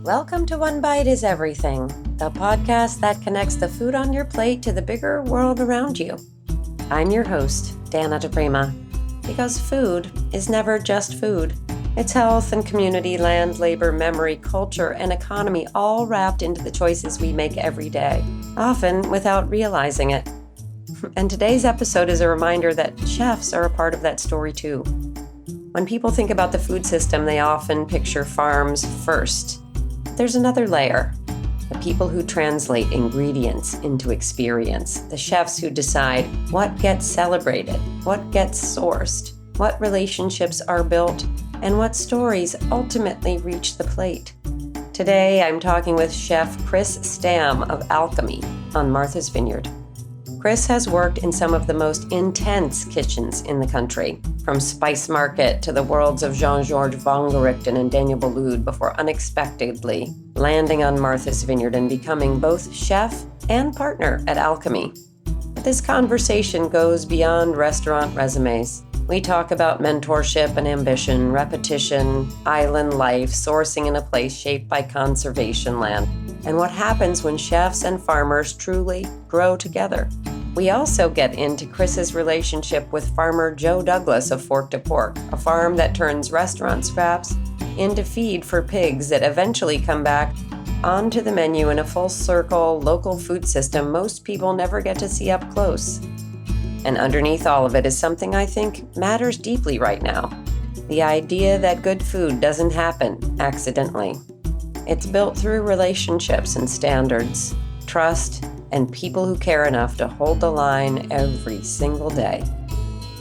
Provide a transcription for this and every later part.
Welcome to One Bite is Everything, the podcast that connects the food on your plate to the bigger world around you. I'm your host, Dana DePrima, because food is never just food. It's health and community, land, labor, memory, culture, and economy all wrapped into the choices we make every day, often without realizing it. And today's episode is a reminder that chefs are a part of that story too. When people think about the food system, they often picture farms first. There's another layer. The people who translate ingredients into experience. The chefs who decide what gets celebrated, what gets sourced, what relationships are built, and what stories ultimately reach the plate. Today, I'm talking with Chef Chris Stam of Alchemy on Martha's Vineyard. Chris has worked in some of the most intense kitchens in the country, from Spice Market to the worlds of Jean-Georges Vongerichten and Daniel Boulud, before unexpectedly landing on Martha's Vineyard and becoming both chef and partner at Alchemy. But this conversation goes beyond restaurant resumes. We talk about mentorship and ambition, repetition, island life, sourcing in a place shaped by conservation land, and what happens when chefs and farmers truly grow together. We also get into Chris's relationship with farmer Joe Douglas of Fork to Pork, a farm that turns restaurant scraps into feed for pigs that eventually come back onto the menu in a full-circle local food system most people never get to see up close. And underneath all of it is something I think matters deeply right now: the idea that good food doesn't happen accidentally. It's built through relationships and standards, trust, and people who care enough to hold the line every single day.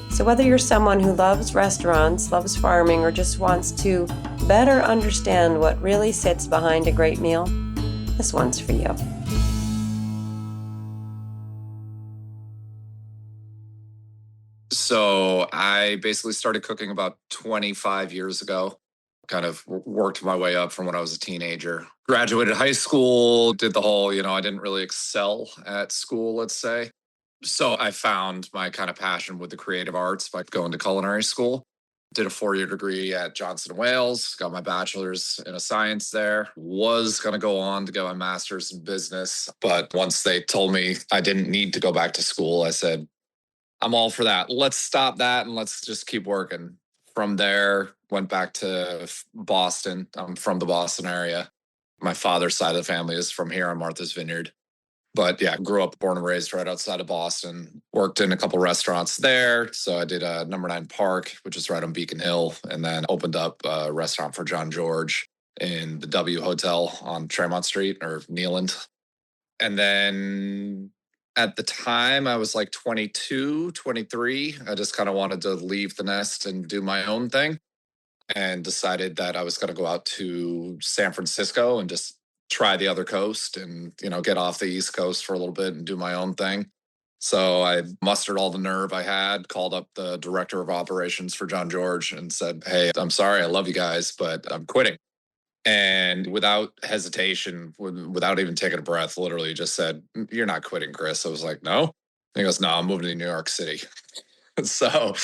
So whether you're someone who loves restaurants, loves farming, or just wants to better understand what really sits behind a great meal, this one's for you. So I basically started cooking about 25 years ago. Kind of worked my way up from when I was a teenager. Graduated high school, did the whole, I didn't really excel at school, let's say. So I found my kind of passion with the creative arts by going to culinary school. Did a 4-year degree at Johnson & Wales, got my bachelor's in a science there. Was going to go on to get my master's in business. But once they told me I didn't need to go back to school, I said, I'm all for that. Let's stop that and let's just keep working. From there, went back to Boston. I'm from the Boston area. My father's side of the family is from here on Martha's Vineyard. But yeah, grew up, born and raised right outside of Boston. Worked in a couple restaurants there. So I did Number 9 Park, which is right on Beacon Hill, and then opened up a restaurant for John George in the W Hotel on Tremont Street or Nealand. And then at the time, I was like 22, 23. I just kind of wanted to leave the nest and do my own thing, and decided that I was going to go out to San Francisco and just try the other coast and, get off the East Coast for a little bit and do my own thing. So I mustered all the nerve I had, called up the director of operations for John George and said, hey, I'm sorry, I love you guys, but I'm quitting. And without hesitation, without even taking a breath, literally just said, you're not quitting, Chris. I was like, no. And he goes, no, I'm moving to New York City. So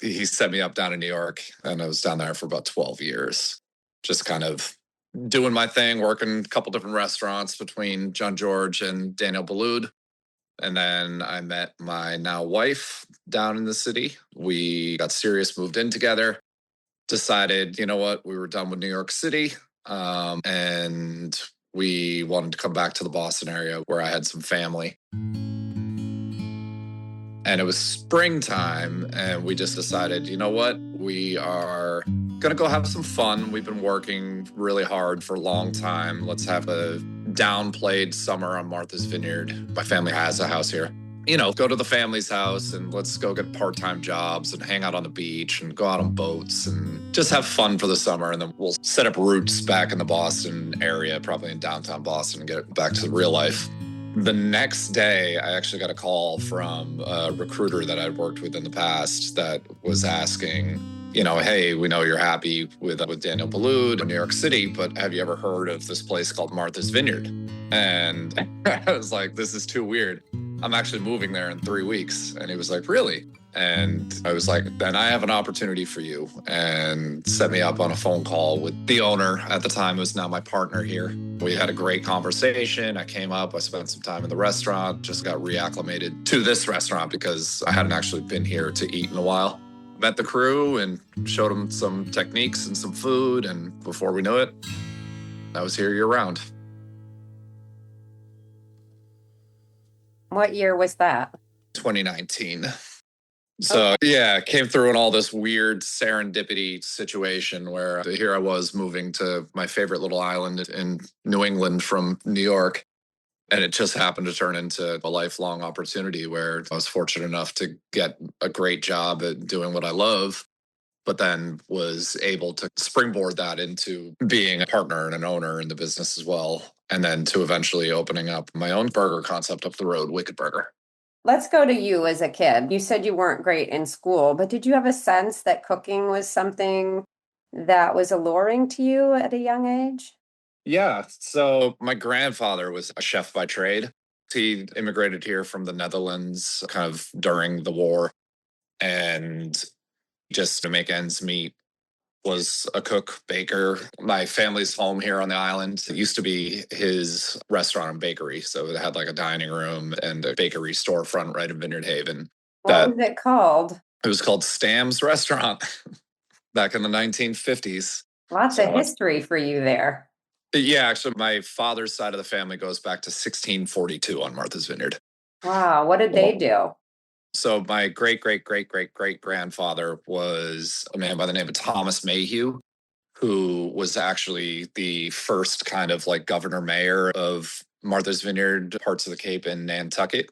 he set me up down in New York, and I was down there for about 12 years, just kind of doing my thing, working a couple different restaurants between John George and Daniel Boulud. And then I met my now wife down in the city. We got serious, moved in together, decided, you know what, we were done with New York City. And we wanted to come back to the Boston area where I had some family. And it was springtime, and we just decided, you know what, we are going to go have some fun. We've been working really hard for a long time. Let's have a downplayed summer on Martha's Vineyard. My family has a house here. Go to the family's house and let's go get part-time jobs and hang out on the beach and go out on boats and just have fun for the summer. And then we'll set up roots back in the Boston area, probably in downtown Boston, and get back to real life. The next day, I actually got a call from a recruiter that I'd worked with in the past that was asking, hey, we know you're happy with Daniel Boulud in New York City, but have you ever heard of this place called Martha's Vineyard? And I was like, this is too weird. I'm actually moving there in 3 weeks. And he was like, really? And I was like, then I have an opportunity for you, and set me up on a phone call with the owner at the time, who was now my partner here. We had a great conversation. I came up, I spent some time in the restaurant, just got reacclimated to this restaurant because I hadn't actually been here to eat in a while. Met the crew and showed them some techniques and some food. And before we knew it, I was here year round. What year was that? 2019. So yeah, came through in all this weird serendipity situation where here I was moving to my favorite little island in New England from New York. And it just happened to turn into a lifelong opportunity where I was fortunate enough to get a great job at doing what I love, but then was able to springboard that into being a partner and an owner in the business as well. And then to eventually opening up my own burger concept up the road, Wicked Burger. Let's go to you as a kid. You said you weren't great in school, but did you have a sense that cooking was something that was alluring to you at a young age? Yeah. So my grandfather was a chef by trade. He immigrated here from the Netherlands kind of during the war. And just to make ends meet, was a cook, baker. My family's home here on the island. It used to be his restaurant and bakery. So it had like a dining room and a bakery storefront right in Vineyard Haven. What was it called? It was called Stam's Restaurant back in the 1950s. Lots of history for you there. Yeah, actually, my father's side of the family goes back to 1642 on Martha's Vineyard. Wow, what did they do? So my great-great-great-great-great-grandfather was a man by the name of Thomas Mayhew, who was actually the first kind of like governor mayor of Martha's Vineyard, parts of the Cape in Nantucket.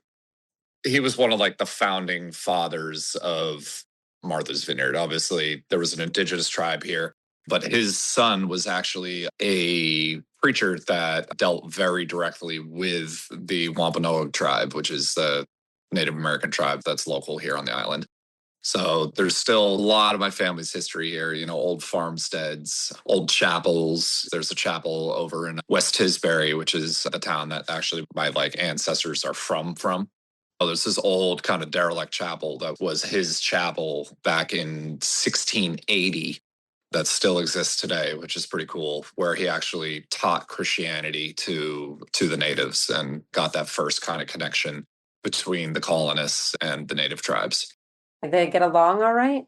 He was one of like the founding fathers of Martha's Vineyard. Obviously, there was an indigenous tribe here, but his son was actually a preacher that dealt very directly with the Wampanoag tribe, which is the Native American tribe that's local here on the island. So there's still a lot of my family's history here, you know, old farmsteads, old chapels. There's a chapel over in West Tisbury, which is the town that actually my like ancestors are from. Oh, there's this old kind of derelict chapel that was his chapel back in 1680 that still exists today, which is pretty cool, where he actually taught Christianity to the natives and got that first kind of connection between the colonists and the native tribes. Did they get along all right?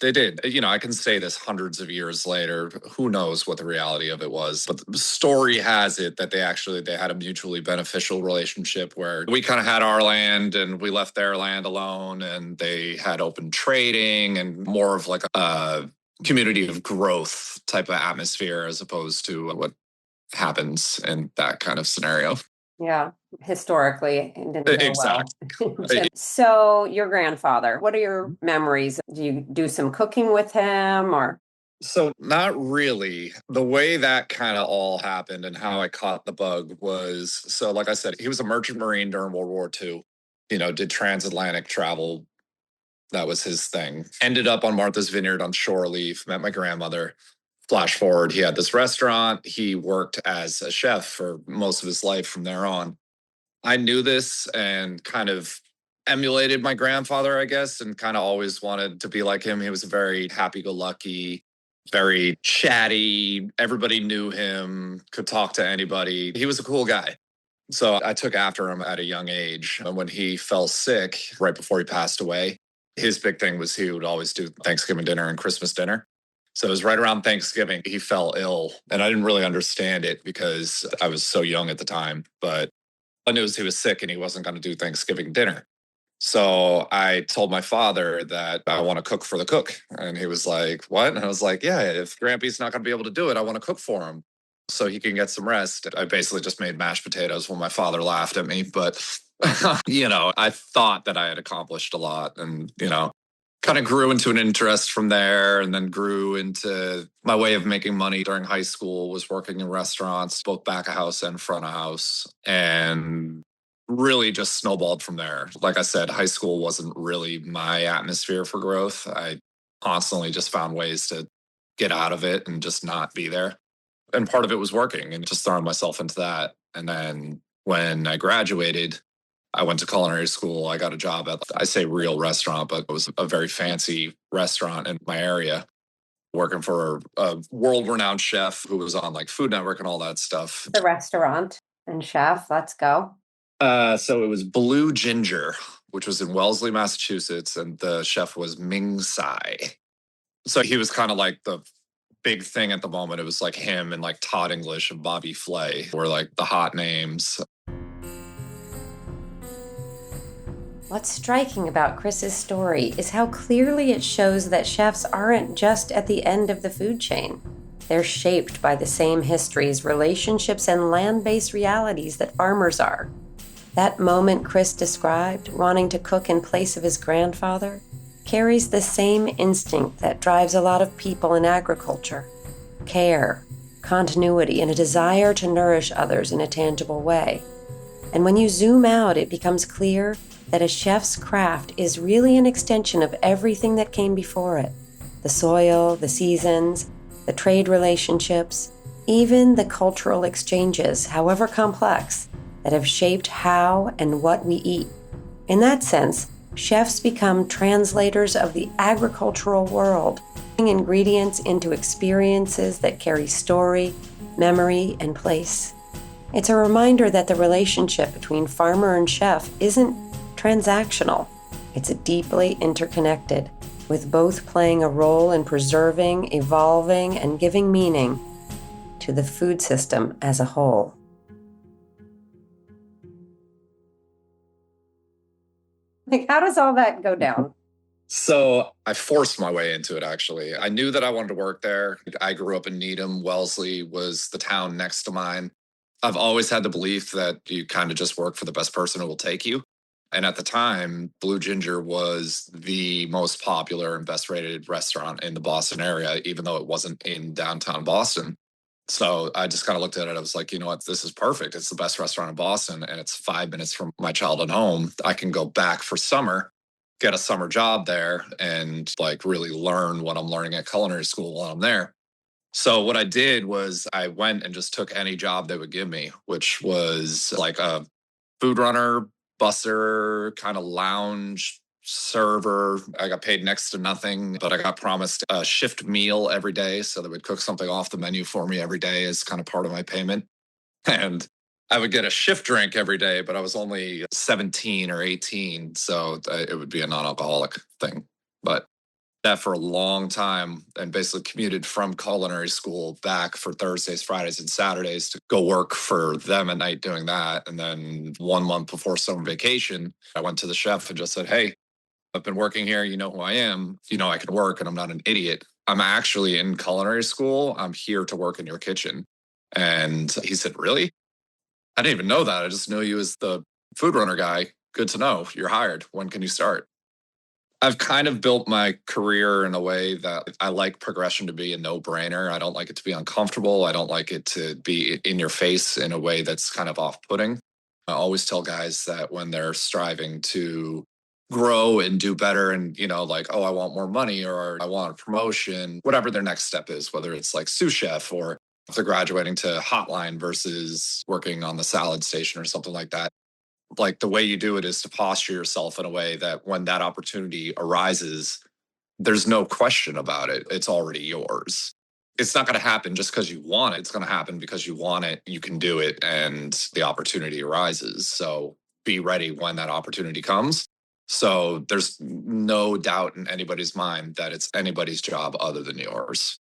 They did. You know, I can say this hundreds of years later. Who knows what the reality of it was? But the story has it that they had a mutually beneficial relationship where we kind of had our land and we left their land alone, and they had open trading and more of like a community of growth type of atmosphere as opposed to what happens in that kind of scenario. Yeah, historically, it didn't go Exactly. well. So your grandfather, what are your memories? Do you do some cooking with him or? So not really. The way that kind of all happened and how I caught the bug was, so like I said, he was a merchant marine during World War II, you know, did transatlantic travel. That was his thing. Ended up on Martha's Vineyard on shore leave, met my grandmother. Flash forward, he had this restaurant. He worked as a chef for most of his life from there on. I knew this and kind of emulated my grandfather, I guess, and kind of always wanted to be like him. He was very happy-go-lucky, very chatty. Everybody knew him, could talk to anybody. He was a cool guy. So I took after him at a young age. And when he fell sick, right before he passed away, his big thing was he would always do Thanksgiving dinner and Christmas dinner. So it was right around Thanksgiving, he fell ill. And I didn't really understand it because I was so young at the time. But I knew he was sick and he wasn't going to do Thanksgiving dinner. So I told my father that I want to cook for the cook. And he was like, what? And I was like, yeah, if Grampy's not going to be able to do it, I want to cook for him so he can get some rest. I basically just made mashed potatoes when my father laughed at me. But, you know, I thought that I had accomplished a lot and, you know, kind of grew into an interest from there, and then grew into my way of making money during high school was working in restaurants, both back of house and front of house, and really just snowballed from there. Like I said, high school wasn't really my atmosphere for growth. I constantly just found ways to get out of it and just not be there. And part of it was working and just throwing myself into that. And then when I graduated, I went to culinary school. I got a job at, I say real restaurant, but it was a very fancy restaurant in my area, working for a world renowned chef who was on like Food Network and all that stuff. The restaurant and chef. Let's go. So it was Blue Ginger, which was in Wellesley, Massachusetts, and the chef was Ming Tsai. So he was kind of like the big thing at the moment. It was like him and like Todd English and Bobby Flay were like the hot names. What's striking about Chris's story is how clearly it shows that chefs aren't just at the end of the food chain. They're shaped by the same histories, relationships, and land-based realities that farmers are. That moment Chris described, wanting to cook in place of his grandfather, carries the same instinct that drives a lot of people in agriculture: care, continuity, and a desire to nourish others in a tangible way. And when you zoom out, it becomes clear that a chef's craft is really an extension of everything that came before it: the soil, the seasons, the trade relationships, even the cultural exchanges, however complex, that have shaped how and what we eat. In that sense, chefs become translators of the agricultural world, bringing ingredients into experiences that carry story, memory, and place. It's a reminder that the relationship between farmer and chef isn't transactional. It's deeply interconnected, with both playing a role in preserving, evolving, and giving meaning to the food system as a whole. Like, how does all that go down? So I forced my way into it, actually. I knew that I wanted to work there. I grew up in Needham. Wellesley was the town next to mine. I've always had the belief that you kind of just work for the best person who will take you. And at the time, Blue Ginger was the most popular and best rated restaurant in the Boston area, even though it wasn't in downtown Boston. So I just kind of looked at it. I was like, you know what? This is perfect. It's the best restaurant in Boston, and it's 5 minutes from my childhood home. I can go back for summer, get a summer job there, and like really learn what I'm learning at culinary school while I'm there. So what I did was I went and just took any job they would give me, which was like a food runner, busser, kind of lounge server. I got paid next to nothing, but I got promised a shift meal every day. So they would cook something off the menu for me every day as kind of part of my payment. And I would get a shift drink every day, but I was only 17 or 18. So it would be a non-alcoholic thing. But that for a long time, and basically commuted from culinary school back for Thursdays, Fridays, and Saturdays to go work for them at night doing that. And then 1 month before summer vacation, I went to the chef and just said, "Hey, I've been working here. You know who I am. You know I can work, and I'm not an idiot. I'm actually in culinary school. I'm here to work in your kitchen." And he said, "Really? I didn't even know that. I just knew you as the food runner guy. Good to know. You're hired. When can you start?" I've kind of built my career in a way that I like progression to be a no-brainer. I don't like it to be uncomfortable. I don't like it to be in your face in a way that's kind of off-putting. I always tell guys that when they're striving to grow and do better and, like, oh, I want more money or I want a promotion, whatever their next step is, whether it's like sous chef or if they're graduating to hotline versus working on the salad station or something like that. Like the way you do it is to posture yourself in a way that when that opportunity arises, there's no question about it. It's already yours. It's not going to happen just because you want it. It's going to happen because you want it, you can do it, and the opportunity arises. So be ready when that opportunity comes. So there's no doubt in anybody's mind that it's anybody's job other than yours.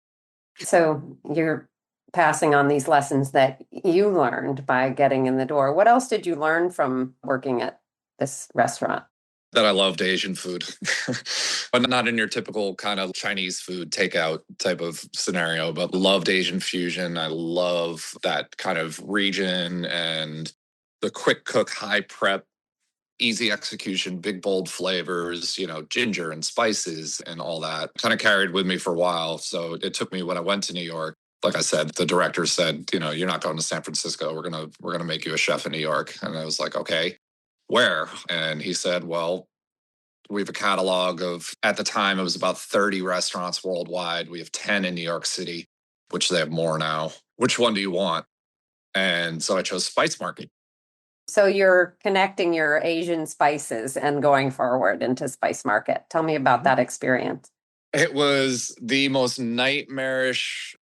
So you're passing on these lessons that you learned by getting in the door. What else did you learn from working at this restaurant? That I loved Asian food, but not in your typical kind of Chinese food takeout type of scenario, but loved Asian fusion. I love that kind of region and the quick cook, high prep, easy execution, big, bold flavors, ginger and spices and all that kind of carried with me for a while. So it took me when I went to New York. Like I said, the director said, you're not going to San Francisco. We're gonna make you a chef in New York. And I was like, okay, where? And he said, well, we have a catalog of, at the time, it was about 30 restaurants worldwide. We have 10 in New York City, which they have more now. Which one do you want? And so I chose Spice Market. So you're connecting your Asian spices and going forward into Spice Market. Tell me about that experience. It was the most nightmarish,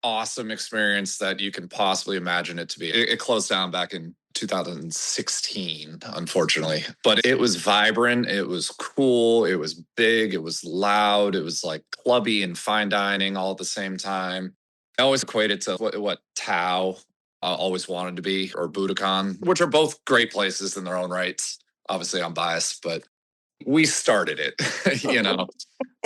awesome experience that you can possibly imagine it to be. It closed down back in 2016, unfortunately, but it was vibrant. It was cool. It was big. It was loud. It was like clubby and fine dining all at the same time. I always equated to what Tao always wanted to be, or Budokan, which are both great places in their own rights. Obviously, I'm biased, but we started it,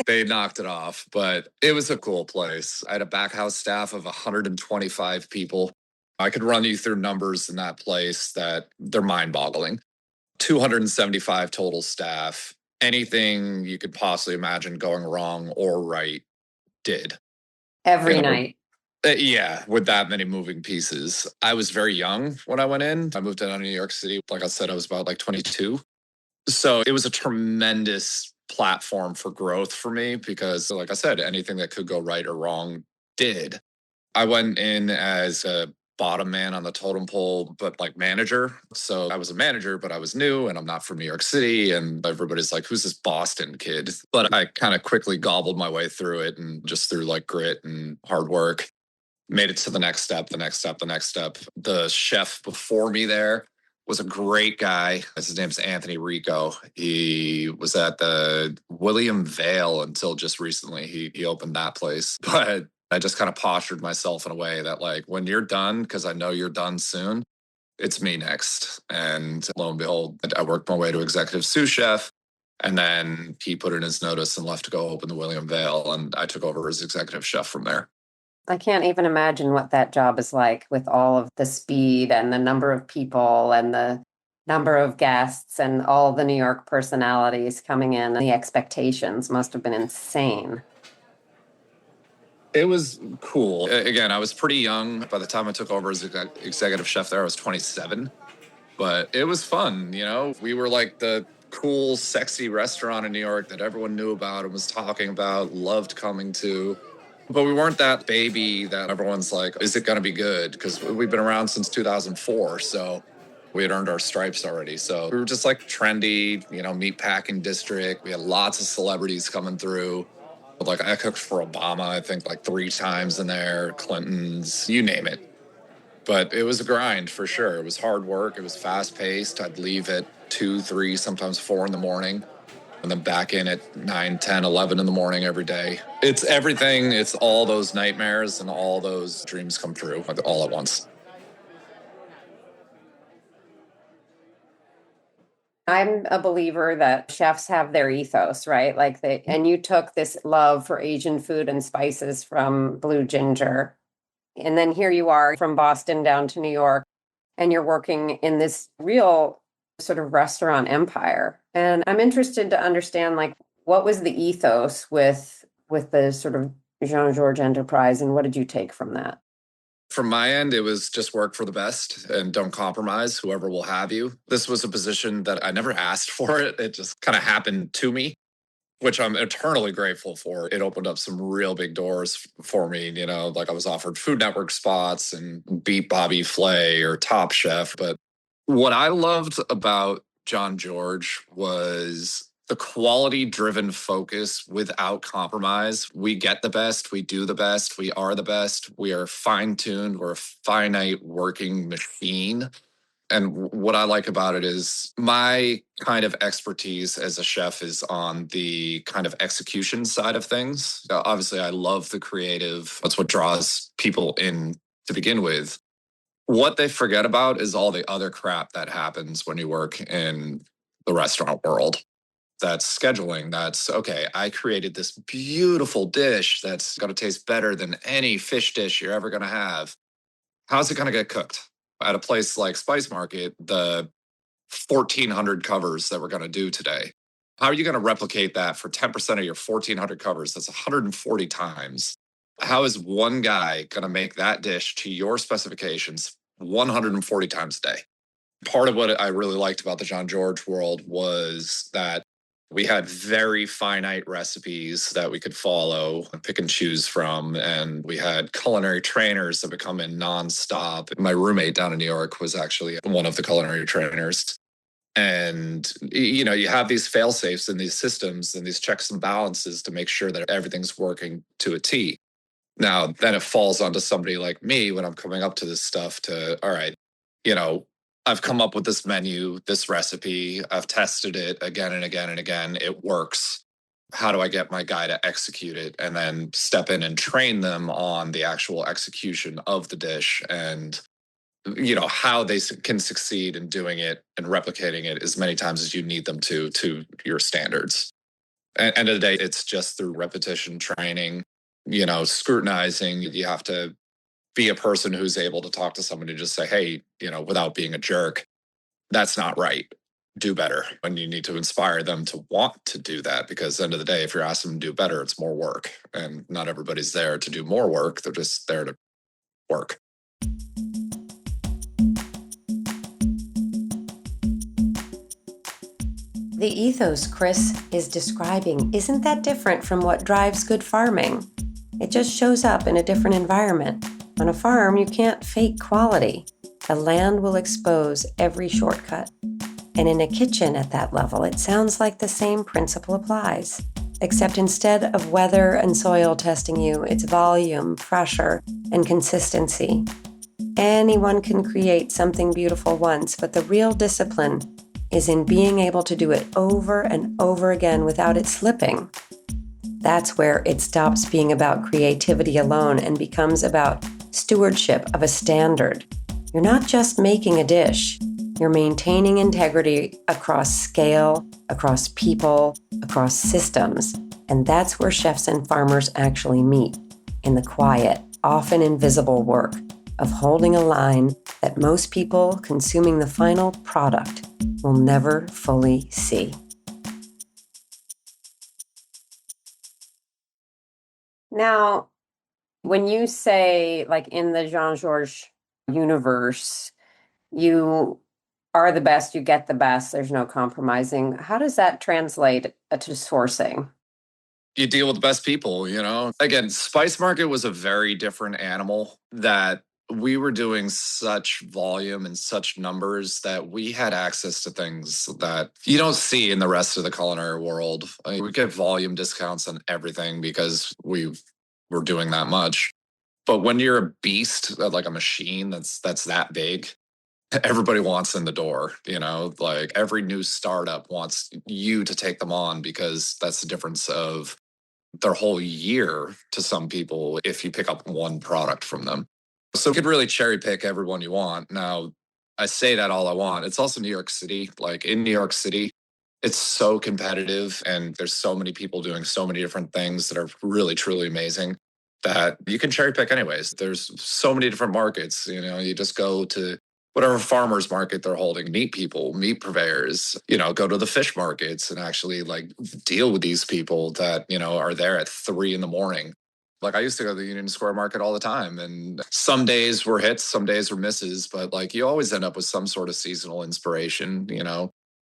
they knocked it off, but it was a cool place. I had a back house staff of 125 people. I could run you through numbers in that place that they're mind boggling. 275 total staff. Anything you could possibly imagine going wrong or right did. Every night. Yeah, with that many moving pieces. I was very young when I went in. I moved into New York City. Like I said, I was about like 22. So it was a tremendous platform for growth for me because, like I said, anything that could go right or wrong did. I went in as a bottom man on the totem pole, but like manager. So I was a manager, but I was new and I'm not from New York City. And everybody's like, who's this Boston kid? But I kind of quickly gobbled my way through it and just through like grit and hard work, made it to the next step, the next step, the next step. The chef before me there was a great guy. His name's Anthony Rico. He was at the William Vale until just recently. He opened that place. But I just kind of postured myself in a way that, like, when you're done, because I know you're done soon, it's me next. And lo and behold, I worked my way to executive sous chef. And then he put in his notice and left to go open the William Vale. And I took over as executive chef from there. I can't even imagine what that job is like with all of the speed and the number of people and the number of guests and all the New York personalities coming in. The expectations must have been insane. It was cool. Again, I was pretty young. By the time I took over as executive chef there, I was 27. But it was fun, We were like the cool, sexy restaurant in New York that everyone knew about and was talking about, loved coming to. But we weren't that baby that everyone's like, is it going to be good? Because we've been around since 2004. So we had earned our stripes already. So we were just like trendy, meat packing district. We had lots of celebrities coming through. Like I cooked for Obama, I think like 3 times in there, Clinton's, you name it. But it was a grind for sure. It was hard work. It was fast paced. I'd leave at 2, 3, sometimes 4 in the morning. And then back in at 9, 10, 11 in the morning every day. It's everything. It's all those nightmares and all those dreams come true all at once. I'm a believer that chefs have their ethos, right? And you took this love for Asian food and spices from Blue Ginger. And then here you are from Boston down to New York, and you're working in this real sort of restaurant empire. And I'm interested to understand, like, what was the ethos with the sort of Jean-Georges enterprise, and what did you take from that? From my end, it was just work for the best and don't compromise whoever will have you. This was a position that I never asked for it. It just kind of happened to me, which I'm eternally grateful for. It opened up some real big doors for me. Like I was offered Food Network spots and Beat Bobby Flay or Top Chef. But what I loved about John George was the quality-driven focus without compromise. We get the best. We do the best. We are the best. We are fine-tuned. We're a finite working machine. And what I like about it is my kind of expertise as a chef is on the kind of execution side of things. Obviously, I love the creative. That's what draws people in to begin with. What they forget about is all the other crap that happens when you work in the restaurant world. That's scheduling. That's, okay, I created this beautiful dish that's going to taste better than any fish dish you're ever going to have. How's it going to get cooked? At a place like Spice Market, the 1,400 covers that we're going to do today, how are you going to replicate that for 10% of your 1,400 covers? That's 140 times. How is one guy going to make that dish to your specifications 140 times a day? Part of what I really liked about the Jean George world was that We had very finite recipes that we could follow and pick and choose from. And we had culinary trainers that would come in nonstop. My roommate down in New York was actually one of the culinary trainers. And, you have these fail safes in these systems and these checks and balances to make sure that everything's working to a T. Now, then it falls onto somebody like me when I'm coming up to this stuff to, all right, you know, I've come up with this menu, this recipe, I've tested it again and again and again. It works. How do I get my guy to execute it and then step in and train them on the actual execution of the dish and, how they can succeed in doing it and replicating it as many times as you need them to your standards. End of the day, it's just through repetition training, scrutinizing. You have to be a person who's able to talk to somebody and just say, hey, without being a jerk, that's not right. Do better. And you need to inspire them to want to do that because at the end of the day, if you're asking them to do better, it's more work. And not everybody's there to do more work. They're just there to work. The ethos Chris is describing isn't that different from what drives good farming. It just shows up in a different environment. On a farm, you can't fake quality. The land will expose every shortcut. And in a kitchen at that level, it sounds like the same principle applies. Except instead of weather and soil testing you, it's volume, pressure, and consistency. Anyone can create something beautiful once, but the real discipline is in being able to do it over and over again without it slipping. That's where it stops being about creativity alone and becomes about stewardship of a standard. You're not just making a dish. You're maintaining integrity across scale, across people, across systems. And that's where chefs and farmers actually meet, in the quiet, often invisible work of holding a line that most people consuming the final product will never fully see. Now, when you say, like in the Jean-Georges universe, you are the best, you get the best, there's no compromising. How does that translate to sourcing? You deal with the best people, Again, Spice Market was a very different animal that we were doing such volume and such numbers that we had access to things that you don't see in the rest of the culinary world. We get volume discounts on everything because we were doing that much. But when you're a beast, like a machine that's that big, everybody wants in the door, like every new startup wants you to take them on because that's the difference of their whole year to some people if you pick up one product from them. So you could really cherry pick everyone you want. Now, I say that all I want. It's also New York City. Like in New York City, it's so competitive and there's so many people doing so many different things that are really, truly amazing that you can cherry pick anyways. There's so many different markets. You just go to whatever farmers market they're holding, meet people, meet purveyors, go to the fish markets and actually like deal with these people that, are there at 3 a.m. Like I used to go to the Union Square Market all the time and some days were hits, some days were misses, but like you always end up with some sort of seasonal inspiration,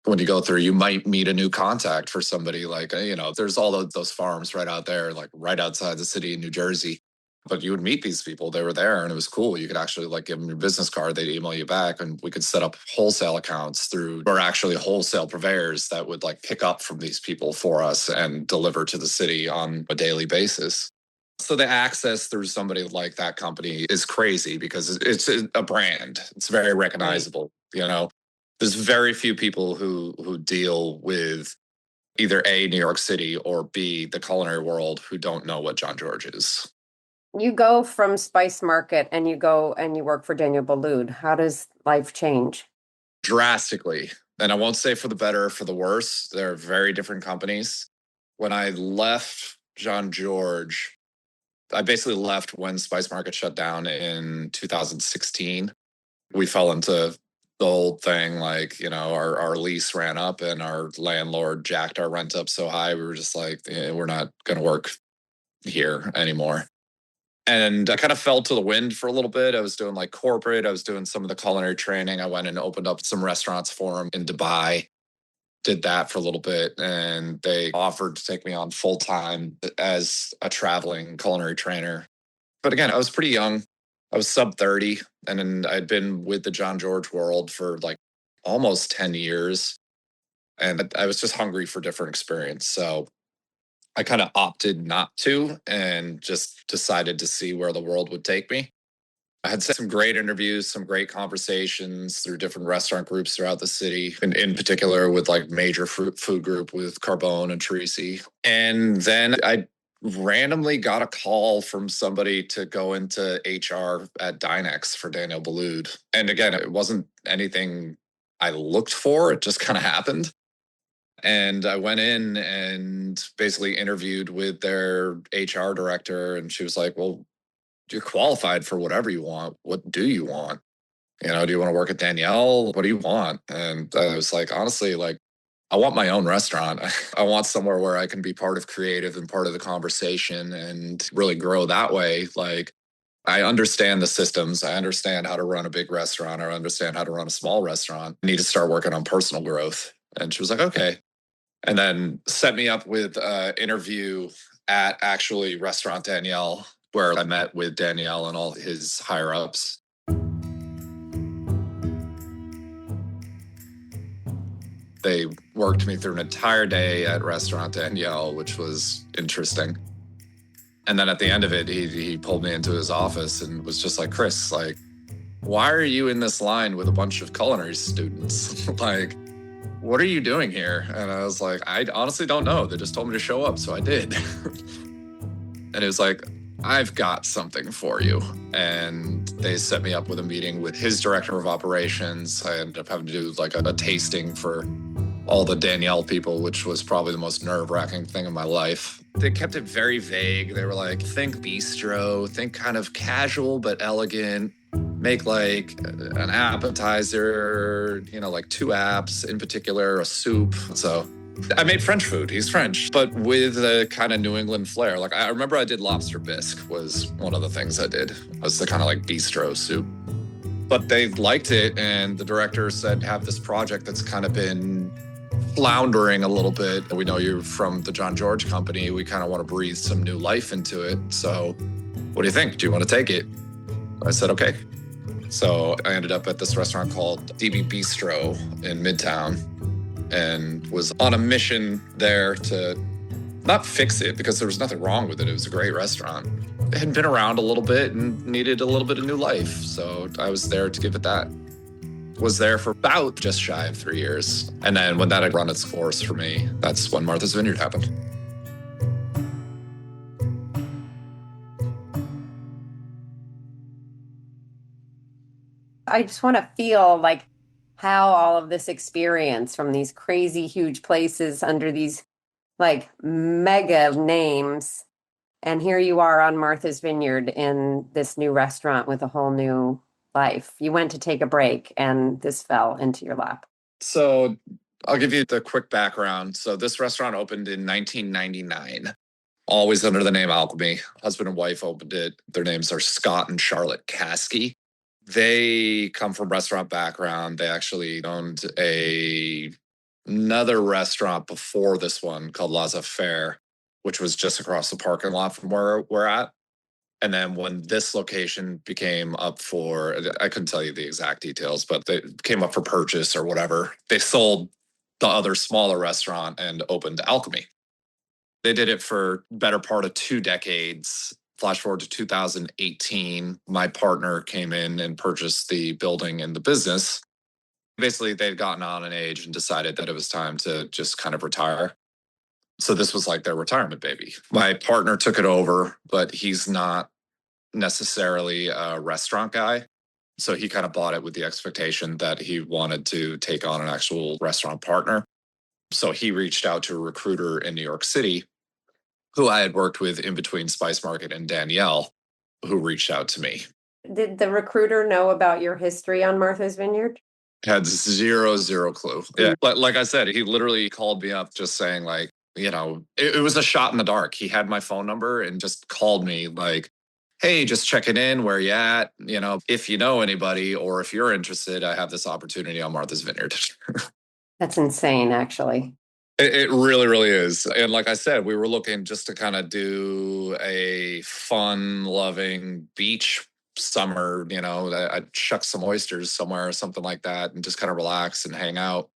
when you go through, you might meet a new contact for somebody like, there's all those farms right out there, like right outside the city in New Jersey. But you would meet these people. They were there and it was cool. You could actually like give them your business card. They'd email you back and we could set up wholesale accounts through or actually wholesale purveyors that would like pick up from these people for us and deliver to the city on a daily basis. So the access through somebody like that company is crazy because it's a brand. It's very recognizable. There's very few people who deal with either A, New York City, or B, the culinary world who don't know what Jean-Georges is. You go from Spice Market and you go and you work for Daniel Boulud. How does life change? Drastically. And I won't say for the better or for the worse. They're very different companies. When I left Jean-Georges, I basically left when Spice Market shut down in 2016. We fell into the old thing, like, our lease ran up and our landlord jacked our rent up so high. We were just like, we're not going to work here anymore. And I kind of fell to the wind for a little bit. I was doing like corporate. I was doing some of the culinary training. I went and opened up some restaurants for him in Dubai. did that for a little bit, and they offered to take me on full time as a traveling culinary trainer. But again, I was pretty young. I was sub 30, and then I'd been with the John George world for like almost 10 years. And I was just hungry for different experience. So I kind of opted not to and just decided to see where the world would take me. I had some great interviews, some great conversations through different restaurant groups throughout the city, and in particular with like major food group with Carbone and Tracy. And then I randomly got a call from somebody to go into HR at Dynex for Daniel Boulud. And again, it wasn't anything I looked for. It just kind of happened. And I went in and basically interviewed with their HR director. And she was like, well, you're qualified for whatever you want. What do you want? Do you want to work at Danielle? What do you want? And I was like, honestly, like, I want my own restaurant. I want somewhere where I can be part of creative and part of the conversation and really grow that way. Like, I understand the systems. I understand how to run a big restaurant. I understand how to run a small restaurant. I need to start working on personal growth. And she was like, okay. And then set me up with an interview at actually Restaurant Danielle, where I met with Danielle and all his higher ups. They worked me through an entire day at Restaurant Danielle, which was interesting. And then at the end of it, he pulled me into his office and was just like, Chris, like, why are you in this line with a bunch of culinary students? Like, what are you doing here? And I was like, I honestly don't know. They just told me to show up, so I did. And it was like, I've got something for you. And they set me up with a meeting with his director of operations. I ended up having to do like a tasting for all the Danielle people, which was probably the most nerve-wracking thing in my life. They kept it very vague. They were like, think bistro, think kind of casual but elegant. Make like an appetizer, like 2 apps in particular, a soup. So I made French food. He's French, but with a kind of New England flair. Like I remember I did lobster bisque was one of the things I did. It was the kind of like bistro soup. But they liked it, and the director said, have this project that's kind of been floundering a little bit. We know you're from the John George company. We kind of want to breathe some new life into it. So what do you think? Do you want to take it? I said, okay. So I ended up at this restaurant called DB Bistro in Midtown and was on a mission there to not fix it because there was nothing wrong with it. It was a great restaurant. It had been around a little bit and needed a little bit of new life. So I was there to give it that. Was there for about just shy of 3 years. And then when that had run its course for me, that's when Martha's Vineyard happened. I just want to feel like how all of this experience from these crazy huge places under these like mega names. And here you are on Martha's Vineyard in this new restaurant with a whole new life. You went to take a break and this fell into your lap. So I'll give you the quick background. So this restaurant opened in 1999, always under the name Alchemy. Husband and wife opened it. Their names are Scott and Charlotte Caskey. They come from restaurant background. They actually owned another restaurant before this one called Laissez Faire, which was just across the parking lot from where we're at. And then when this location became up for, I couldn't tell you the exact details, but they came up for purchase or whatever, they sold the other smaller restaurant and opened Alchemy. They did it for better part of 2 decades. Flash forward to 2018, my partner came in and purchased the building and the business. Basically, they'd gotten on in age and decided that it was time to just kind of retire. So this was like their retirement baby. My partner took it over, but he's not necessarily a restaurant guy. So he kind of bought it with the expectation that he wanted to take on an actual restaurant partner. So he reached out to a recruiter in New York City who I had worked with in between Spice Market and Danielle, who reached out to me. Did the recruiter know about your history on Martha's Vineyard? Had zero clue. Yeah. But like I said, he literally called me up just saying like, it was a shot in the dark. He had my phone number and just called me like, hey, just checking in, where you at? If you know anybody or if you're interested, I have this opportunity on Martha's Vineyard. That's insane, actually. It really, really is. And like I said, we were looking just to kind of do a fun, loving beach summer, I'd chuck some oysters somewhere or something like that and just kind of relax and hang out.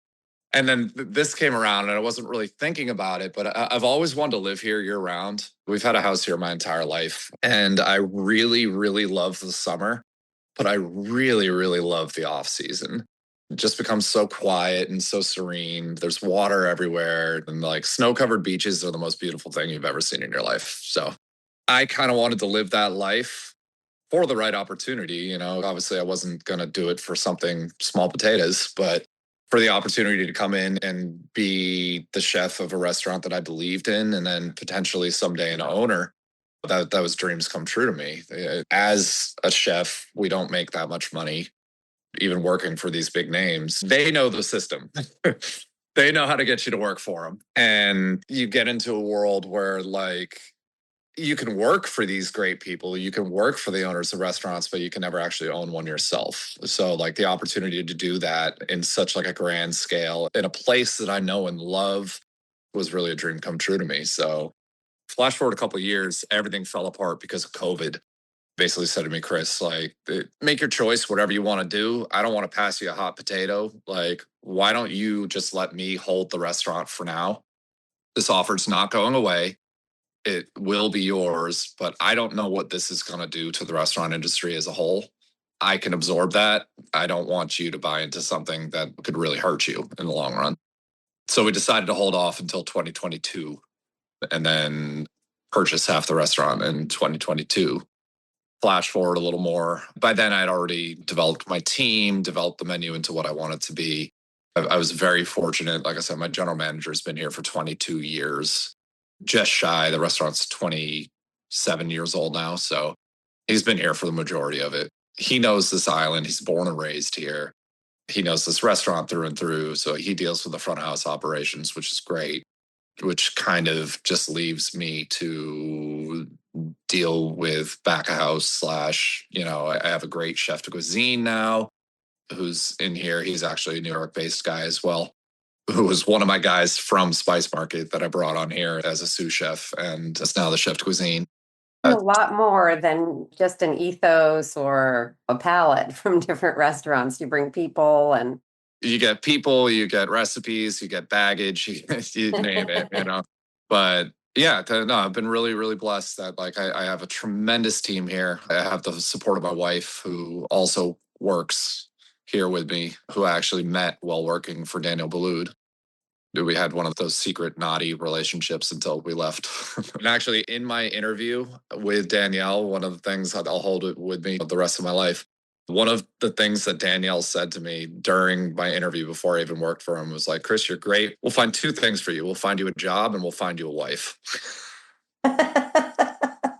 And then this came around and I wasn't really thinking about it, but I've always wanted to live here year round. We've had a house here my entire life. And I really, really love the summer, but I really, really love the off season. It just becomes so quiet and so serene. There's water everywhere, and like snow covered beaches are the most beautiful thing you've ever seen in your life. So I kind of wanted to live that life for the right opportunity. Obviously I wasn't going to do it for something small potatoes, but for the opportunity to come in and be the chef of a restaurant that I believed in, and then potentially someday an owner, that was dreams come true to me. As a chef, we don't make that much money, even working for these big names. They know the system. They know how to get you to work for them. And you get into a world where like you can work for these great people, you can work for the owners of restaurants, but you can never actually own one yourself. So like the opportunity to do that in such like a grand scale in a place that I know and love was really a dream come true to me. So flash forward a couple of years, everything fell apart because of COVID. Basically said to me, Chris, like, make your choice, whatever you want to do. I don't want to pass you a hot potato. Like, why don't you just let me hold the restaurant for now? This offer's not going away. It will be yours, but I don't know what this is going to do to the restaurant industry as a whole. I can absorb that. I don't want you to buy into something that could really hurt you in the long run. So we decided to hold off until 2022 and then purchase half the restaurant in 2022. Flash forward a little more. By then, I'd already developed my team, developed the menu into what I want it to be. I was very fortunate. Like I said, my general manager has been here for 22 years, just shy. The restaurant's 27 years old now. So he's been here for the majority of it. He knows this island. He's born and raised here. He knows this restaurant through and through. So he deals with the front of house operations, which is great, which kind of just leaves me to deal with back of house / I have a great chef de cuisine now who's in here. He's actually a New York based guy as well, who was one of my guys from Spice Market that I brought on here as a sous chef and is now the chef de cuisine. A lot more than just an ethos or a palette from different restaurants. You bring people and you get people, you get recipes, you get baggage, you name it. But yeah, no, I've been really, really blessed that like I have a tremendous team here. I have the support of my wife who also works here with me, who I actually met while working for Daniel Boulud. We had one of those secret naughty relationships until we left. And actually in my interview with Danielle, one of the things I'll hold it with me the rest of my life. One of the things that Danielle said to me during my interview before I even worked for him was like, Chris, you're great. We'll find two things for you. We'll find you a job and we'll find you a wife.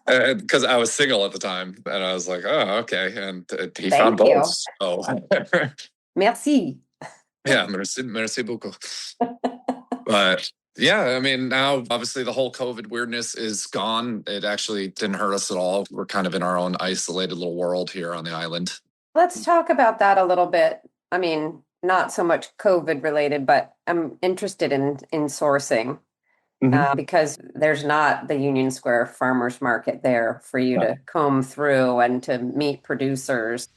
Because I was single at the time. And I was like, oh, okay. And he found both. So. Merci. Yeah, merci beaucoup. But yeah, I mean, now obviously the whole COVID weirdness is gone. It actually didn't hurt us at all. We're kind of in our own isolated little world here on the island. Let's talk about that a little bit. I mean, not so much COVID related, but I'm interested in sourcing because there's not the Union Square Farmers Market there for you to comb through and to meet producers.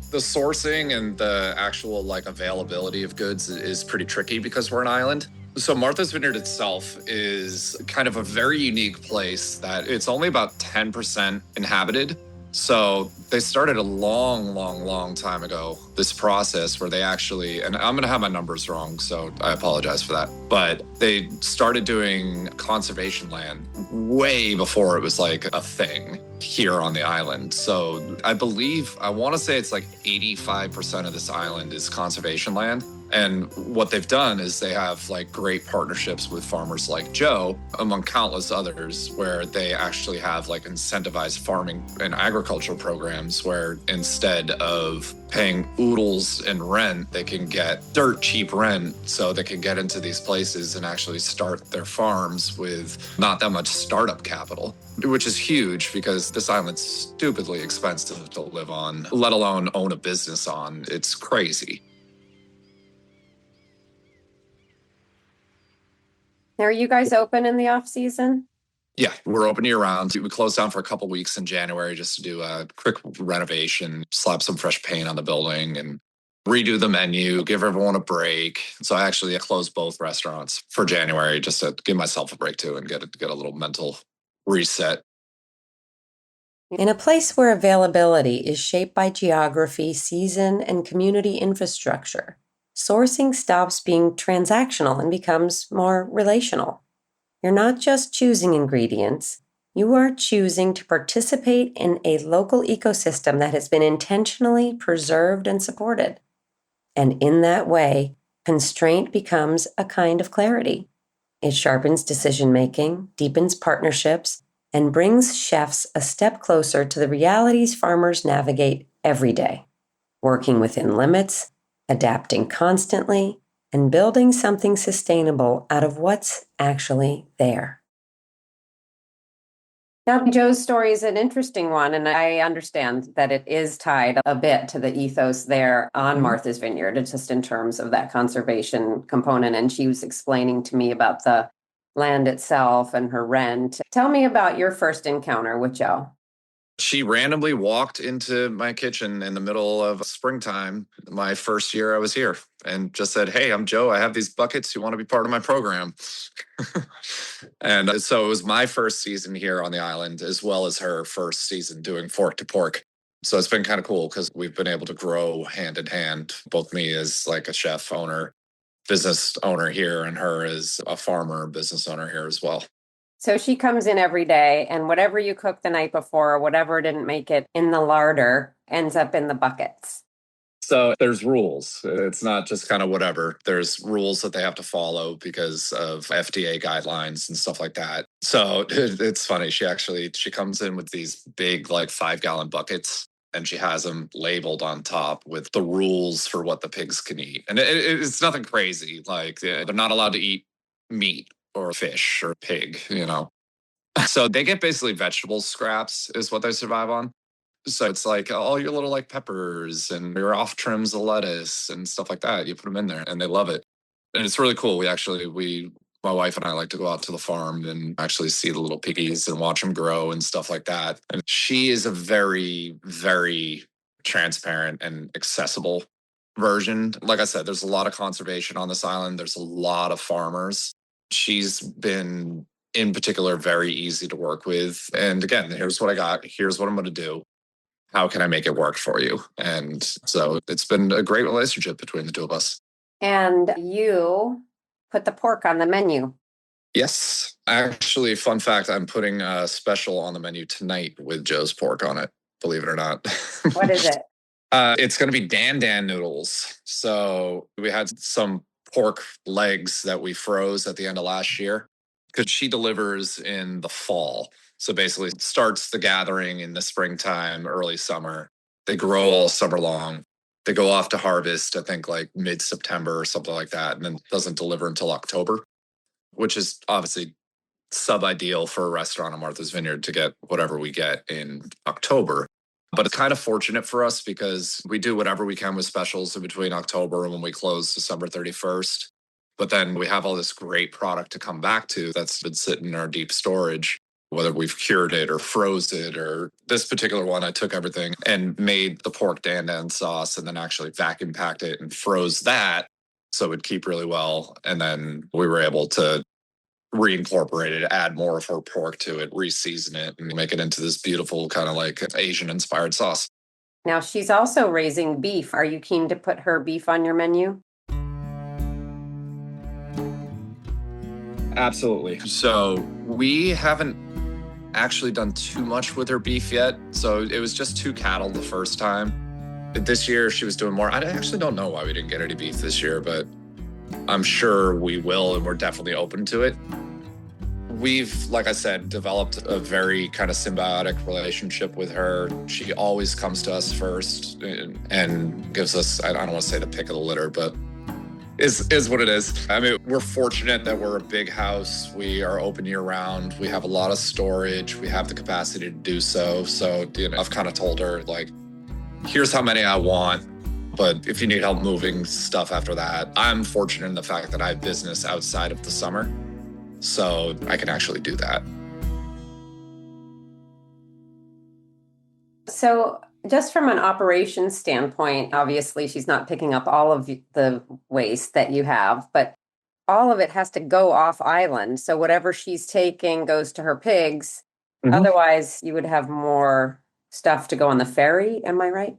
The sourcing and the actual like availability of goods is pretty tricky because we're an island. So Martha's Vineyard itself is kind of a very unique place that it's only about 10% inhabited. So they started a long time ago, this process where they actually, and I'm going to have my numbers wrong, so I apologize for that, but they started doing conservation land way before it was like a thing here on the island. So I want to say it's like 85% of this island is conservation land. And what they've done is they have like great partnerships with farmers like Joe, among countless others, where they actually have like incentivized farming and agricultural programs where instead of paying oodles in rent, they can get dirt cheap rent so they can get into these places and actually start their farms with not that much startup capital, which is huge because this island's stupidly expensive to live on, let alone own a business on. It's crazy. Are you guys open in the off season? Yeah, we're open year round. We closed down for a couple weeks in January just to do a quick renovation, slap some fresh paint on the building and redo the menu, give everyone a break. So I actually closed both restaurants for January just to give myself a break too and get a little mental reset. In a place where availability is shaped by geography, season, and community infrastructure, sourcing stops being transactional and becomes more relational. You're not just choosing ingredients, you are choosing to participate in a local ecosystem that has been intentionally preserved and supported. And in that way, constraint becomes a kind of clarity. It sharpens decision-making, deepens partnerships, and brings chefs a step closer to the realities farmers navigate every day, working within limits, adapting constantly, and building something sustainable out of what's actually there. Now, Joe's story is an interesting one, and I understand that it is tied a bit to the ethos there on Martha's Vineyard. It's just in terms of that conservation component. And she was explaining to me about the land itself and her rent. Tell me about your first encounter with Joe. She randomly walked into my kitchen in the middle of springtime, my first year I was here, and just said, "Hey, I'm Joe. I have these buckets. You want to be part of my program?" And so it was my first season here on the island, as well as her first season doing Fork to Pork. So it's been kind of cool because we've been able to grow hand in hand, both me as like a chef owner, business owner here, and her as a farmer, business owner here as well. So she comes in every day, and whatever you cooked the night before, or whatever didn't make it in the larder, ends up in the buckets. So there's rules. It's not just kind of whatever. There's rules that they have to follow because of FDA guidelines and stuff like that. So it's funny. She comes in with these big, like 5-gallon buckets, and she has them labeled on top with the rules for what the pigs can eat. And it's nothing crazy. Like they're not allowed to eat meat or fish or pig, So they get basically vegetable scraps is what they survive on. So it's like all your little like peppers and your off trims of lettuce and stuff like that. You put them in there and they love it. And it's really cool. My wife and I like to go out to the farm and actually see the little piggies and watch them grow and stuff like that. And she is a very, very transparent and accessible version. Like I said, there's a lot of conservation on this island. There's a lot of farmers. She's been, in particular, very easy to work with. And again, here's what I got. Here's what I'm going to do. How can I make it work for you? And so it's been a great relationship between the two of us. And you put the pork on the menu. Yes. Actually, fun fact, I'm putting a special on the menu tonight with Joe's pork on it, believe it or not. What is it? It's going to be Dan noodles. So we had some pork legs that we froze at the end of last year because she delivers in the fall. So basically starts the gathering in the springtime, early summer. They grow all summer long. They go off to harvest, I think like mid-September or something like that, and then doesn't deliver until October, which is obviously sub-ideal for a restaurant on Martha's Vineyard to get whatever we get in October. But it's kind of fortunate for us because we do whatever we can with specials in between October and when we close December 31st. But then we have all this great product to come back to that's been sitting in our deep storage, whether we've cured it or froze it, or this particular one, I took everything and made the pork dan sauce and then actually vacuum packed it and froze that so it would keep really well. And then we were able to reincorporate it, add more of her pork to it, re-season it, and make it into this beautiful kind of like Asian-inspired sauce. Now, she's also raising beef. Are you keen to put her beef on your menu? Absolutely. So we haven't actually done too much with her beef yet. So it was just 2 cattle the first time. This year she was doing more. I actually don't know why we didn't get any beef this year, but I'm sure we will, and we're definitely open to it. We've, like I said, developed a very kind of symbiotic relationship with her. She always comes to us first and gives us, I don't want to say the pick of the litter, but is what it is. I mean, we're fortunate that we're a big house. We are open year round. We have a lot of storage. We have the capacity to do so. So, I've kind of told her, like, here's how many I want, but if you need help moving stuff after that, I'm fortunate in the fact that I have business outside of the summer, so I can actually do that. So just from an operations standpoint, obviously she's not picking up all of the waste that you have, but all of it has to go off island. So whatever she's taking goes to her pigs. Mm-hmm. Otherwise, you would have more stuff to go on the ferry. Am I right?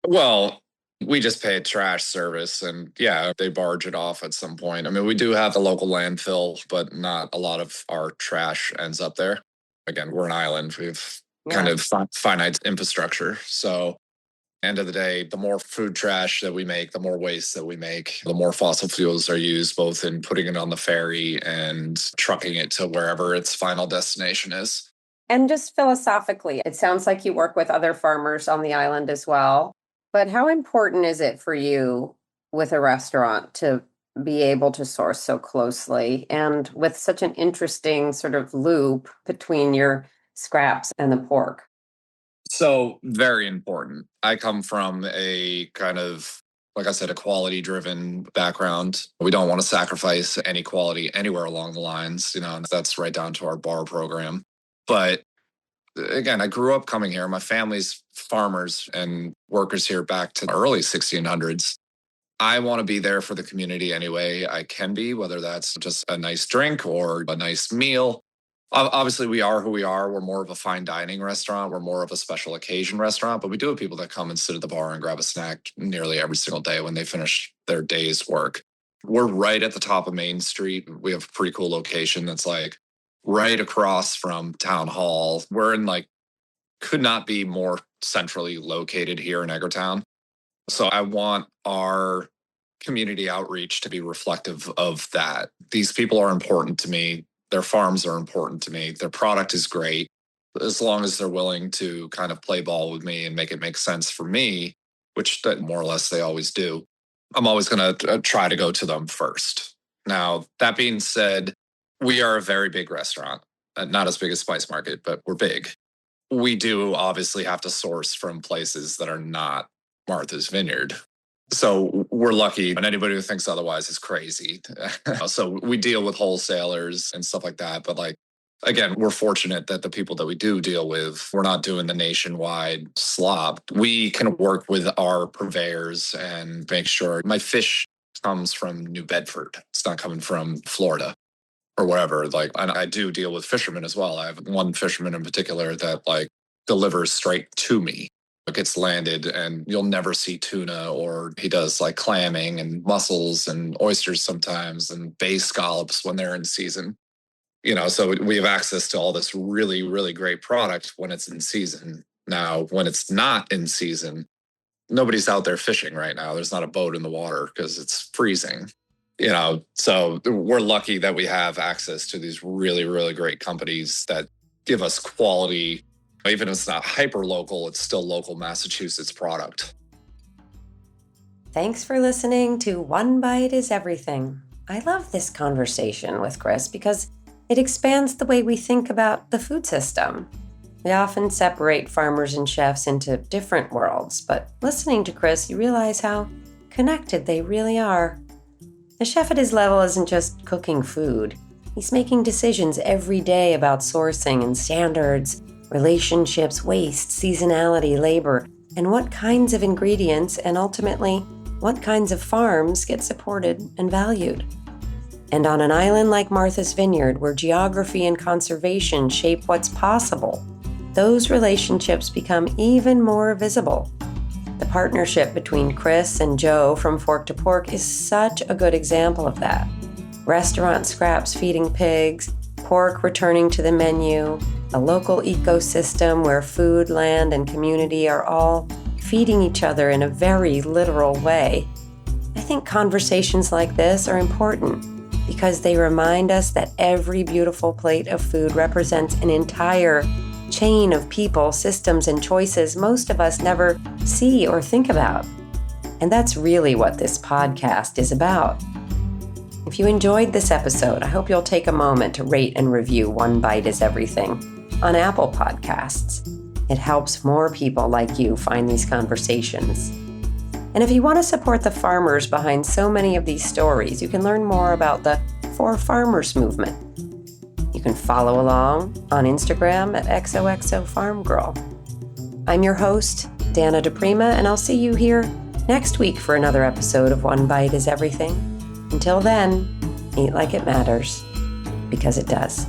Well, we just pay a trash service, and yeah, they barge it off at some point. I mean, we do have the local landfill, but not a lot of our trash ends up there. Again, we're an island. We've kind of finite infrastructure. So end of the day, the more food trash that we make, the more waste that we make, the more fossil fuels are used, both in putting it on the ferry and trucking it to wherever its final destination is. And just philosophically, it sounds like you work with other farmers on the island as well. But how important is it for you with a restaurant to be able to source so closely and with such an interesting sort of loop between your scraps and the pork? So very important. I come from a kind of, like I said, a quality-driven background. We don't want to sacrifice any quality anywhere along the lines, and that's right down to our bar program. But again, I grew up coming here. My family's farmers and workers here back to the early 1600s. I want to be there for the community any way I can be, whether that's just a nice drink or a nice meal. Obviously, we are who we are. We're more of a fine dining restaurant. We're more of a special occasion restaurant, but we do have people that come and sit at the bar and grab a snack nearly every single day when they finish their day's work. We're right at the top of Main Street. We have a pretty cool location that's like right across from Town Hall. We're in could not be more centrally located here in Eggertown. So I want our community outreach to be reflective of that. These people are important to me. Their farms are important to me. Their product is great. As long as they're willing to kind of play ball with me and make it make sense for me, which more or less they always do, I'm always going to try to go to them first. Now, that being said, we are a very big restaurant, not as big as Spice Market, but we're big. We do obviously have to source from places that are not Martha's Vineyard. So we're lucky, and anybody who thinks otherwise is crazy. So we deal with wholesalers and stuff like that. But again, we're fortunate that the people that we do deal with, we're not doing the nationwide slop. We can work with our purveyors and make sure my fish comes from New Bedford. It's not coming from Florida or wherever. And I do deal with fishermen as well. I have one fisherman in particular that delivers straight to me. It gets landed and you'll never see tuna, or he does clamming and mussels and oysters sometimes and bay scallops when they're in season. So we have access to all this really, really great product when it's in season. Now, when it's not in season, nobody's out there fishing right now. There's not a boat in the water because it's freezing. So we're lucky that we have access to these really, really great companies that give us quality. Even if it's not hyper local, it's still local Massachusetts product. Thanks for listening to One Bite is Everything. I love this conversation with Chris because it expands the way we think about the food system. We often separate farmers and chefs into different worlds, but listening to Chris, you realize how connected they really are. A chef at his level isn't just cooking food. He's making decisions every day about sourcing and standards, relationships, waste, seasonality, labor, and what kinds of ingredients and ultimately what kinds of farms get supported and valued. And on an island like Martha's Vineyard, where geography and conservation shape what's possible, those relationships become even more visible. The partnership between Chris and Joe from Fork to Pork is such a good example of that. Restaurant scraps feeding pigs, pork returning to the menu, a local ecosystem where food, land, and community are all feeding each other in a very literal way. I think conversations like this are important because they remind us that every beautiful plate of food represents an entire chain of people, systems, and choices most of us never see or think about. And that's really what this podcast is about. If you enjoyed this episode, I hope you'll take a moment to rate and review One Bite is Everything on Apple Podcasts. It helps more people like you find these conversations. And if you want to support the farmers behind so many of these stories, you can learn more about the For Farmers movement. You can follow along on Instagram at XOXOFarmGirl. I'm your host, Dana DePrima, and I'll see you here next week for another episode of One Bite is Everything. Until then, eat like it matters, because it does.